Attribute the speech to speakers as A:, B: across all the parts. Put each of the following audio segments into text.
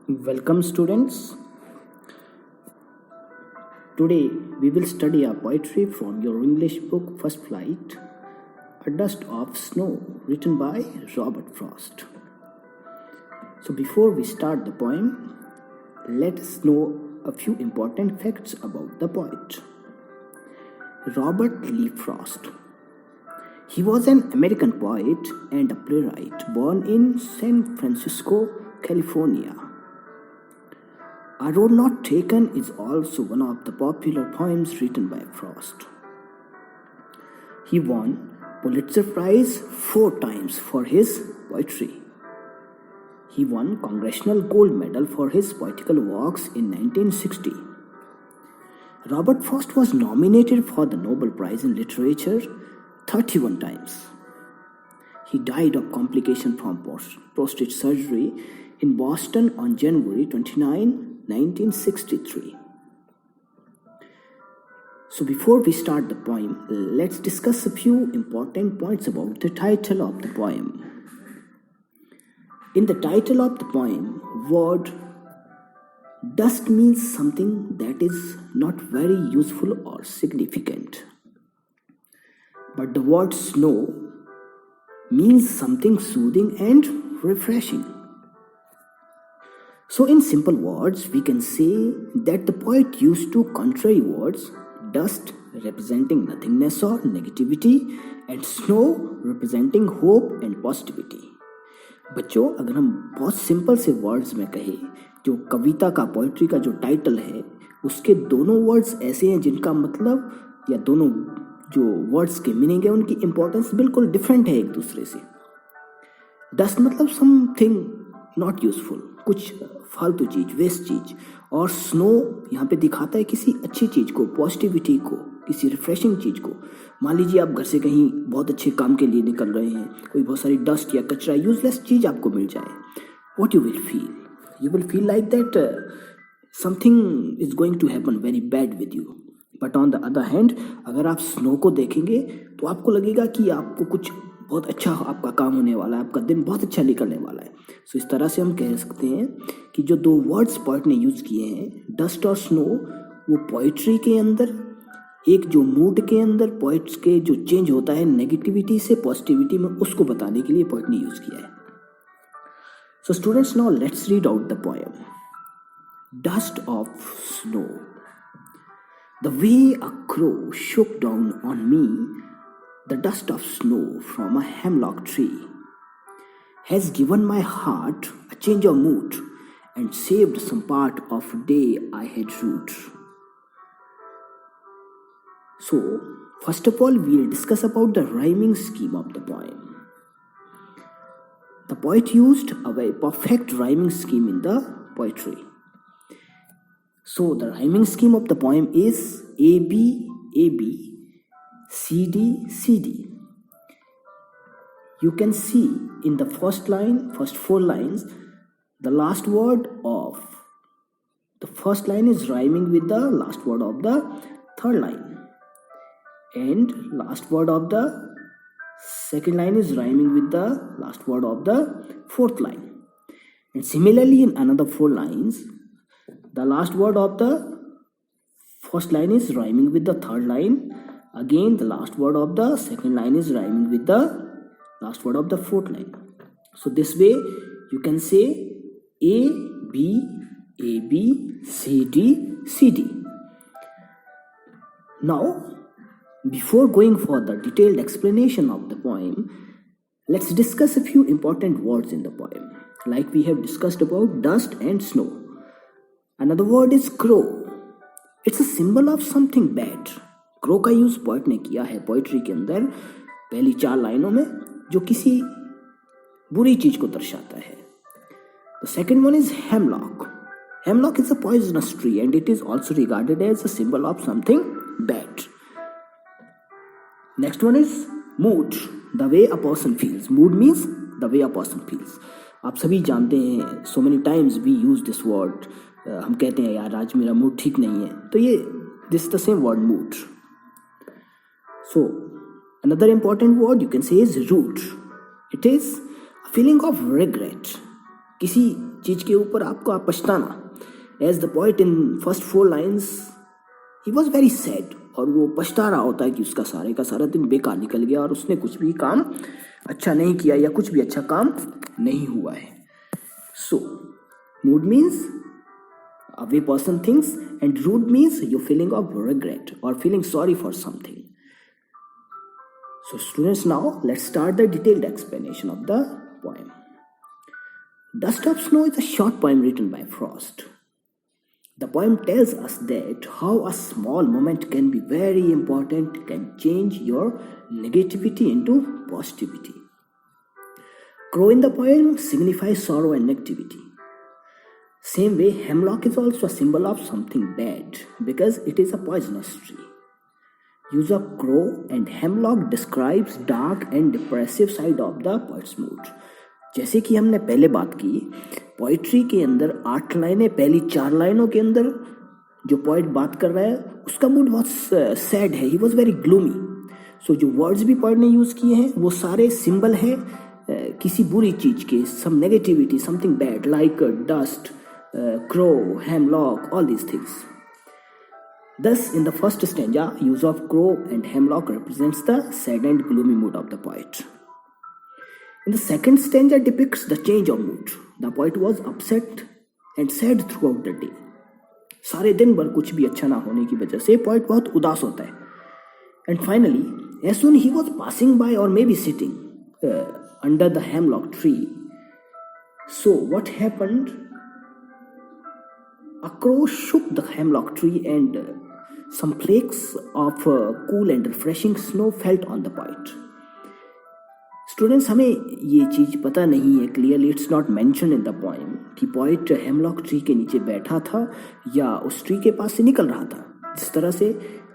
A: Welcome, students. Today we will study a poetry from your English book First Flight, A Dust of Snow, written by Robert Frost. So before we start the poem, let us know a few important facts about the poet. Robert Lee Frost. He was an American poet and a playwright born in San Francisco, California. A Road Not Taken is also one of the popular poems written by Frost. He won Pulitzer Prize 4 times for his poetry. He won Congressional Gold Medal for his poetical works in 1960. Robert Frost was nominated for the Nobel Prize in Literature 31 times. He died of complications from prostate surgery in Boston on January 29, 1963. So before we start the poem, let's discuss a few important points about the title of the poem. In the title of the poem, word dust means something that is not very useful or significant. But the word snow means something soothing and refreshing. So in simple words, we can say that the poet used two contrary words, dust representing nothingness or negativity and snow representing hope and positivity. बच्चों, अगर हम बहुत simple से words में कहें, जो कविता का poetry का जो टाइटल है उसके दोनों वर्ड्स ऐसे हैं जिनका मतलब या दोनों जो वर्ड्स के मीनिंग है उनकी इंपॉर्टेंस बिल्कुल डिफरेंट है एक दूसरे से. डस्ट मतलब समथिंग नॉट यूजफुल, कुछ फालतू चीज, वेस्ट चीज, और स्नो यहाँ पे दिखाता है किसी अच्छी चीज को, पॉजिटिविटी को, किसी रिफ्रेशिंग चीज को. मान लीजिए आप घर से कहीं बहुत अच्छे काम के लिए निकल रहे हैं, कोई बहुत सारी डस्ट या कचरा, यूजलेस चीज आपको मिल जाए, what you will feel? You will feel like that something is going to happen very bad with you. But on the other hand, अगर आप स्नो को देखेंगे तो आपको लगेगा कि आपको कुछ बहुत अच्छा आपका काम होने वाला है, आपका दिन बहुत अच्छा निकलने वाला है. सो इस तरह से हम कह सकते हैं कि जो दो वर्ड्स पोएट ने यूज किए हैं, डस्ट और स्नो, वो पोइट्री के अंदर एक जो मूड के अंदर पोइट्स के जो चेंज होता है नेगेटिविटी से पॉजिटिविटी में, उसको बताने के लिए पोएट ने यूज किया है. So students, now let's read out the poem. Dust of snow. The way a crow shook down on me, the dust of snow from a hemlock tree, has given my heart a change of mood and saved some part of day I had rued. So, first of all, we'll discuss about the rhyming scheme of the poem. The poet used a very perfect rhyming scheme in the poetry. So the rhyming scheme of the poem is AB, AB, CD, CD. You can see in the first line, first 4 lines, the last word of the first line is rhyming with the last word of the third line, and last word of the second line is rhyming with the last word of the fourth line. And similarly in another 4 lines, the last word of the first line is rhyming with the third line. Again, the last word of the second line is rhyming with the last word of the fourth line. So this way you can say A, B, A, B, C, D, C, D. Now, before going for the detailed explanation of the poem, let's discuss a few important words in the poem. Like we have discussed about dust and snow. Another word is crow. It's a symbol of something bad. Crow का use poet ने किया है poetry के अंदर पहली 4 लाइनों में, जो किसी बुरी चीज को दर्शाता है. The second one is hemlock. Hemlock is a poisonous tree and it is also regarded as a symbol of something bad. Next one is mood. The way a person feels. Mood means the way a person feels. आप सभी जानते हैं, so many times we use this word. हम कहते हैं यार आज मेरा मूड ठीक नहीं है, तो ये this the same word mood. So another important word you can say is root. It is a feeling of regret. किसी चीज के ऊपर आपको पछताना. As the poet in first 4 lines, he was very sad. और वो पछता रहा होता है कि उसका सारे का सारा दिन बेकार निकल गया और उसने कुछ भी काम अच्छा नहीं किया या कुछ भी अच्छा काम नहीं हुआ है. So, mood means a way person thinks, and rude means your feeling of regret or feeling sorry for something. So students, now let's start the detailed explanation of the poem. Dust of Snow is a short poem written by Frost. The poem tells us that how a small moment can be very important, can change your negativity into positivity. Crow in the poem signifies sorrow and negativity. Same way, hemlock is also a symbol of something bad because it is a poisonous tree. Use of crow and hemlock describes dark and depressive side of the poet's mood. जैसे कि हमने पहले बात की, poetry के अंदर 8 लाइनें, पहली 4 लाइनों के अंदर जो पोइट बात कर रहा है उसका मूड बहुत सैड है. He was very gloomy. So जो वर्ड्स भी पोइट ने यूज किए हैं वो सारे सिंबल है किसी बुरी चीज के, some negativity, something bad like dust, crow, hemlock, all these things. Thus, in the first stanza, use of crow and hemlock represents the sad and gloomy mood of the poet. In the second stanza depicts the change of mood. The poet was upset and sad throughout the day. सारे दिन भर कुछ भी अच्छा ना होने की वजह से poet बहुत उदास होता है. And finally, as soon he was passing by or maybe sitting under the hemlock tree. So what happened? A crow shook the hemlock tree and some flakes of cool and refreshing snow fell on the poet. Students, हमें ये चीज पता नहीं है clearly, it's not mention in the poem कि poet hemlock tree के नीचे बैठा था या उस ट्री के पास से निकल रहा था. जिस तरह से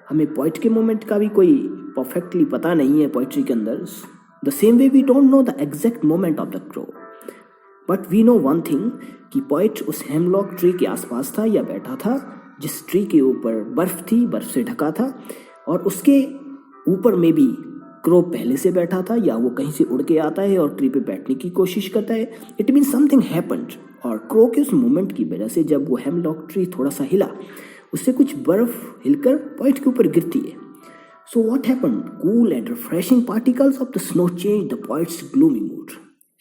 A: हमें पोइट के मोमेंट का भी कोई परफेक्टली पता नहीं है पोइट्री के अंदर, the same way we don't know the exact moment of the crow, but we know one thing कि पोइट उस हेमलॉक ट्री के आसपास था या बैठा था जिस ट्री के ऊपर बर्फ थी, बर्फ से ढका था, और उसके ऊपर में भी क्रो पहले से बैठा था या वो कहीं से उड़ के आता है और ट्री पे बैठने की कोशिश करता है. It mean something happened. और क्रो के उस मोमेंट की वजह से जब वो हेमलॉक ट्री थोड़ा सा हिला, उससे कुछ बर्फ हिलकर पोइट के ऊपर गिरती है. So what happened? Cool and refreshing particles of the snow change the poets gloomy mood.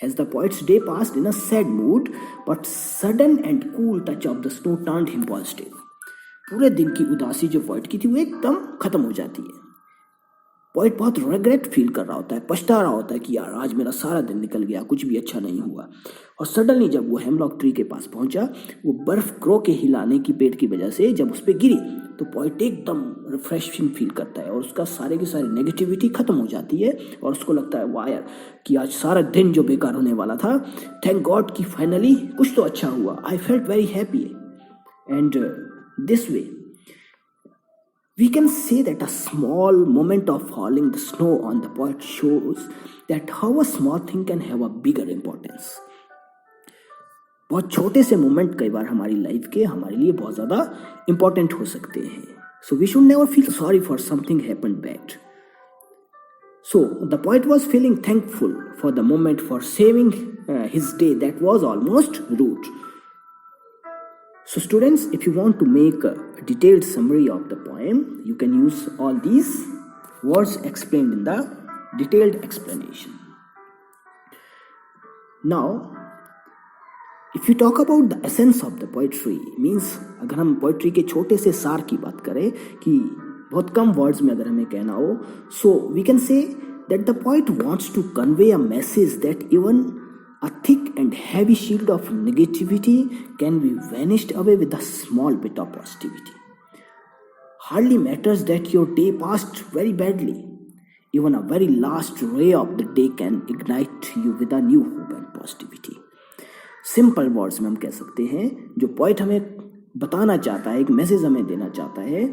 A: As the poet's day passed in a sad mood, but sudden and cool touch of the snow turned him positive. पूरे दिन की उदासी जो poet की थी वो एकदम खत्म हो जाती है. पोइट बहुत रिग्रेट फील कर रहा होता है, पछता रहा होता है कि यार आज मेरा सारा दिन निकल गया, कुछ भी अच्छा नहीं हुआ. और सडनली जब वो हेमलॉक ट्री के पास पहुंचा, वो बर्फ क्रो के हिलाने की पेट की वजह से जब उस पर गिरी तो पोइट एकदम रिफ्रेशिंग फील करता है और उसका सारे की सारी नेगेटिविटी खत्म हो जाती है और उसको लगता है वाह यार कि आज सारा दिन जो बेकार होने वाला था, थैंक गॉड कि फाइनली कुछ तो अच्छा हुआ. I felt very happy. And this way we can say that a small moment of falling the snow on the poet shows that how a small thing can have a bigger importance. बहुत छोटे से moment कई बार हमारी life के हमारे लिए बहुत ज़्यादा इंपॉर्टेंट हो सकते हैं. So we should never feel sorry for something happened bad. So the poet was feeling thankful for the moment for saving his day that was almost root. So students, if you want to make a detailed summary of the poem, you can use all these words explained in the detailed explanation. Now, if you talk about the essence of the poetry, means अगर हम poetry के छोटे से सार की बात करें कि बहुत कम words में अगर हमें कहना हो, so we can say that the poet wants to convey a message that even a thick and heavy shield of negativity can be vanished away with a small bit of positivity. Hardly matters that your day passed very badly. Even a very last ray of the day can ignite you with a new hope and positivity. Simple words में हम कह सकते हैं जो poet हमें बताना चाहता है, एक मैसेज हमें देना चाहता है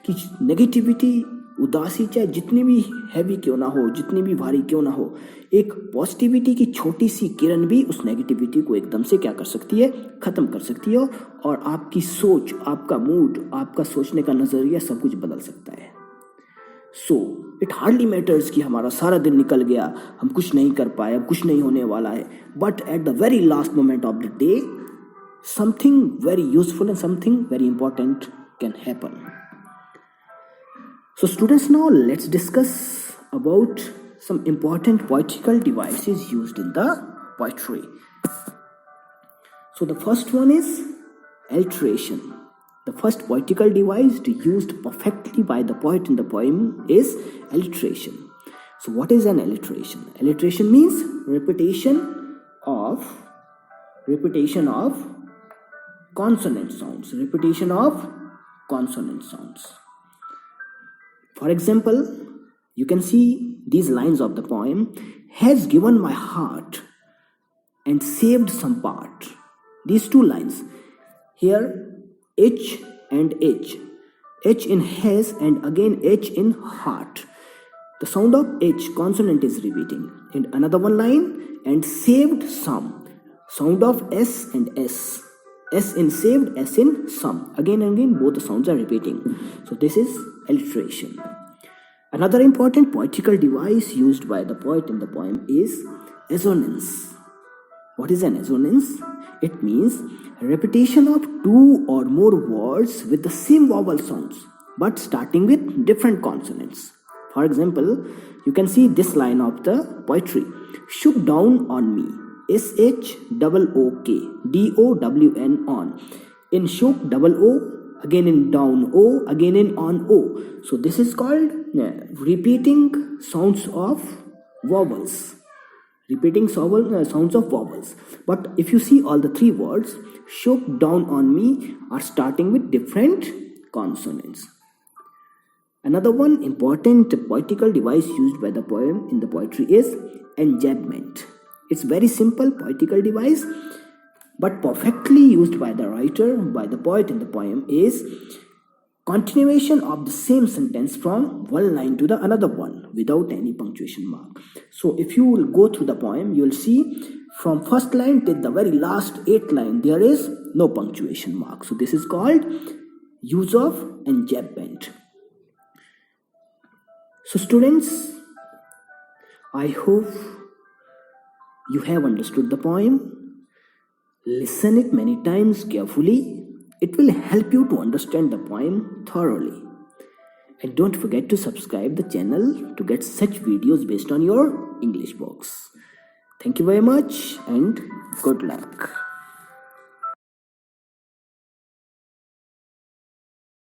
A: कि नेगेटिविटी, उदासी चाहे जितनी भी हैवी क्यों ना हो, जितनी भी भारी क्यों ना हो, एक पॉजिटिविटी की छोटी सी किरण भी उस नेगेटिविटी को एकदम से क्या कर सकती है, खत्म कर सकती है और आपकी सोच, आपका मूड, आपका सोचने का नजरिया सब कुछ बदल सकता है. सो इट हार्डली मैटर्स कि हमारा सारा दिन निकल गया, हम कुछ नहीं कर पाए, अब कुछ नहीं होने वाला है, but at the very last moment of the day something very useful and something very important can happen. So students, now let's discuss about some important poetical devices used in the poetry. So the first one is alliteration. The first poetical device used perfectly by the poet in the poem is alliteration. So what is an alliteration? Alliteration means repetition of consonant sounds. Repetition of consonant sounds. For example, you can see these lines of the poem: has given my heart and saved some part. These two lines here, H and H. H in has and again H in heart. The sound of H consonant is repeating. And another one line, and saved some. Sound of S and S. S in saved, S in some. Again and again both the sounds are repeating. So this is alliteration. Another important poetical device used by the poet in the poem is assonance. What is an assonance? It means repetition of two or more words with the same vowel sounds but starting with different consonants. For example, you can see this line of the poetry: shook down on me. SHOOK, DOWN, on. In shook, double O, again in down O, again in on O. So this is called repeating sounds of vowels. Repeating sounds of vowels. But if you see all the three words, shook down on me, are starting with different consonants. Another one important poetical device used by the poem in the poetry is enjambment. It's very simple poetical device, but perfectly used by the writer, by the poet in the poem, is continuation of the same sentence from one line to the another one without any punctuation mark. So if you will go through the poem, you will see from first line till the very last 8th line there is no punctuation mark. So this is called use of enjambment. So students, I hope you have understood the poem. Listen it many times carefully. It will help you to understand the poem thoroughly. And don't forget to subscribe the channel to get such videos based on your English books. Thank you very much and good luck.